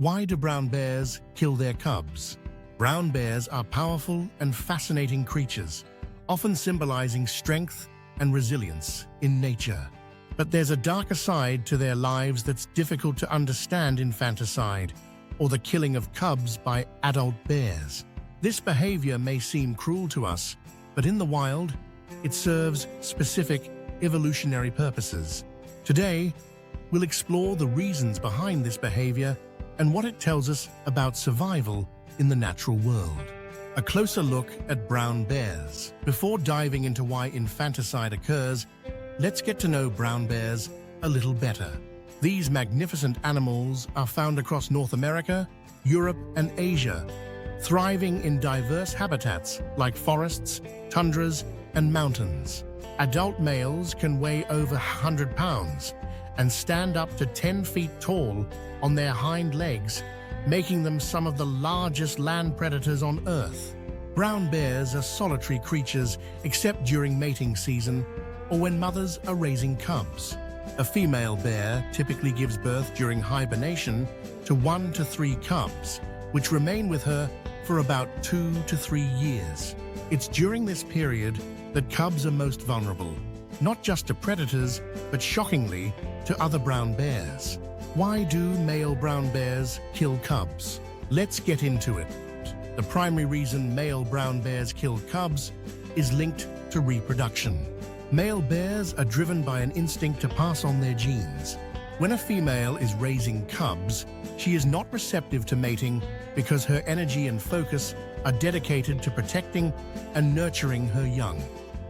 Why do brown bears kill their cubs? Brown bears are powerful and fascinating creatures, often symbolizing strength and resilience in nature. But there's a darker side to their lives that's difficult to understand: infanticide, or the killing of cubs by adult bears. This behavior may seem cruel to us, but in the wild, it serves specific evolutionary purposes. Today, we'll explore the reasons behind this behavior and what it tells us about survival in the natural world. A closer look at brown bears. Before diving into why infanticide occurs, let's get to know brown bears a little better. These magnificent animals are found across North America, Europe, and Asia, thriving in diverse habitats like forests, tundras, and mountains. Adult males can weigh over 100 pounds and stand up to 10 feet tall on their hind legs, making them some of the largest land predators on Earth. Brown bears are solitary creatures except during mating season or when mothers are raising cubs. A female bear typically gives birth during hibernation to 1 to 3 cubs, which remain with her for about 2 to 3 years. It's during this period that cubs are most vulnerable, not just to predators, but shockingly, to other brown bears. Why do male brown bears kill cubs? Let's get into it. The primary reason male brown bears kill cubs is linked to reproduction. Male bears are driven by an instinct to pass on their genes. When a female is raising cubs, she is not receptive to mating because her energy and focus are dedicated to protecting and nurturing her young.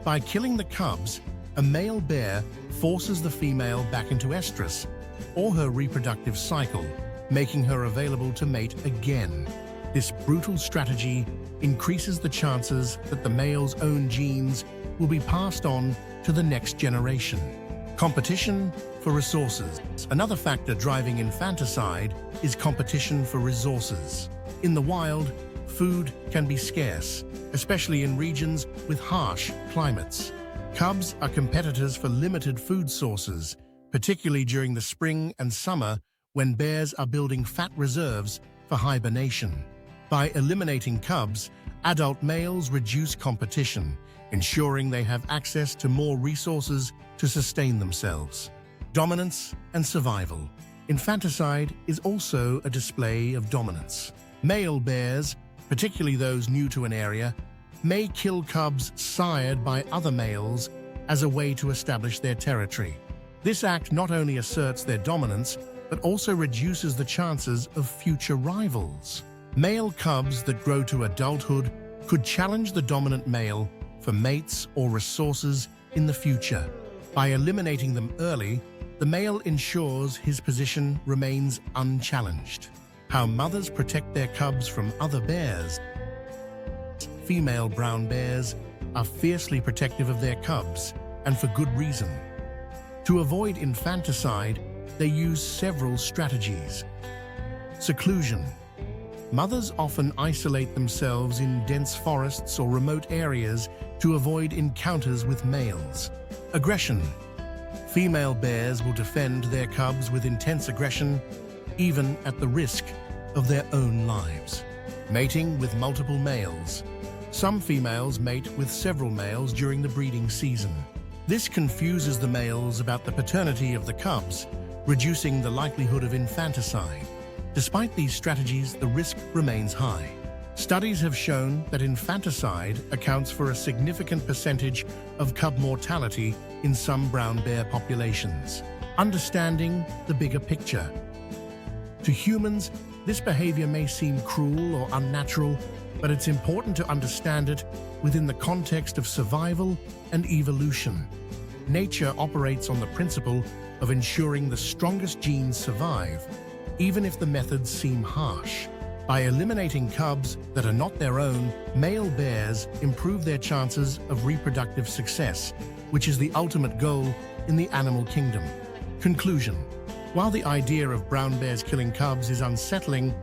By killing the cubs, a male bear forces the female back into estrus, or her reproductive cycle, making her available to mate again. This brutal strategy increases the chances that the male's own genes will be passed on to the next generation. Competition for resources. Another factor driving infanticide is competition for resources. In the wild, food can be scarce, especially in regions with harsh climates. Cubs are competitors for limited food sources, particularly during the spring and summer when bears are building fat reserves for hibernation. By eliminating cubs, adult males reduce competition, ensuring they have access to more resources to sustain themselves. Dominance and survival. Infanticide is also a display of dominance. Male bears, particularly those new to an area, may kill cubs sired by other males as a way to establish their territory. This act not only asserts their dominance, but also reduces the chances of future rivals. Male cubs that grow to adulthood could challenge the dominant male for mates or resources in the future. By eliminating them early, the male ensures his position remains unchallenged. How mothers protect their cubs from other bears. Female brown bears are fiercely protective of their cubs, and for good reason. To avoid infanticide, they use several strategies. Seclusion. Mothers often isolate themselves in dense forests or remote areas to avoid encounters with males. Aggression. Female bears will defend their cubs with intense aggression, even at the risk of their own lives. Mating with multiple males. Some females mate with several males during the breeding season. This confuses the males about the paternity of the cubs, reducing the likelihood of infanticide. Despite these strategies, the risk remains high. Studies have shown that infanticide accounts for a significant percentage of cub mortality in some brown bear populations. Understanding the bigger picture. To humans, this behavior may seem cruel or unnatural, but it's important to understand it within the context of survival and evolution. Nature operates on the principle of ensuring the strongest genes survive, even if the methods seem harsh. By eliminating cubs that are not their own, male bears improve their chances of reproductive success, which is the ultimate goal in the animal kingdom. Conclusion. While the idea of brown bears killing cubs is unsettling,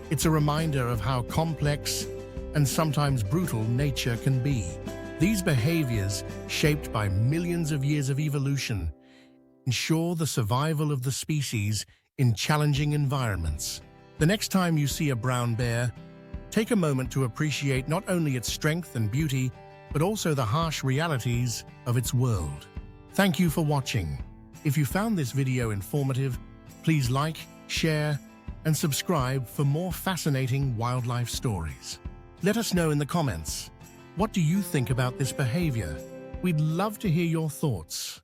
it's a reminder of how complex and sometimes brutal nature can be. These behaviors, shaped by millions of years of evolution, ensure the survival of the species in challenging environments. The next time you see a brown bear, take a moment to appreciate not only its strength and beauty, but also the harsh realities of its world. Thank you for watching. If you found this video informative, please like, share, and subscribe for more fascinating wildlife stories. Let us know in the comments, what do you think about this behavior? We'd love to hear your thoughts.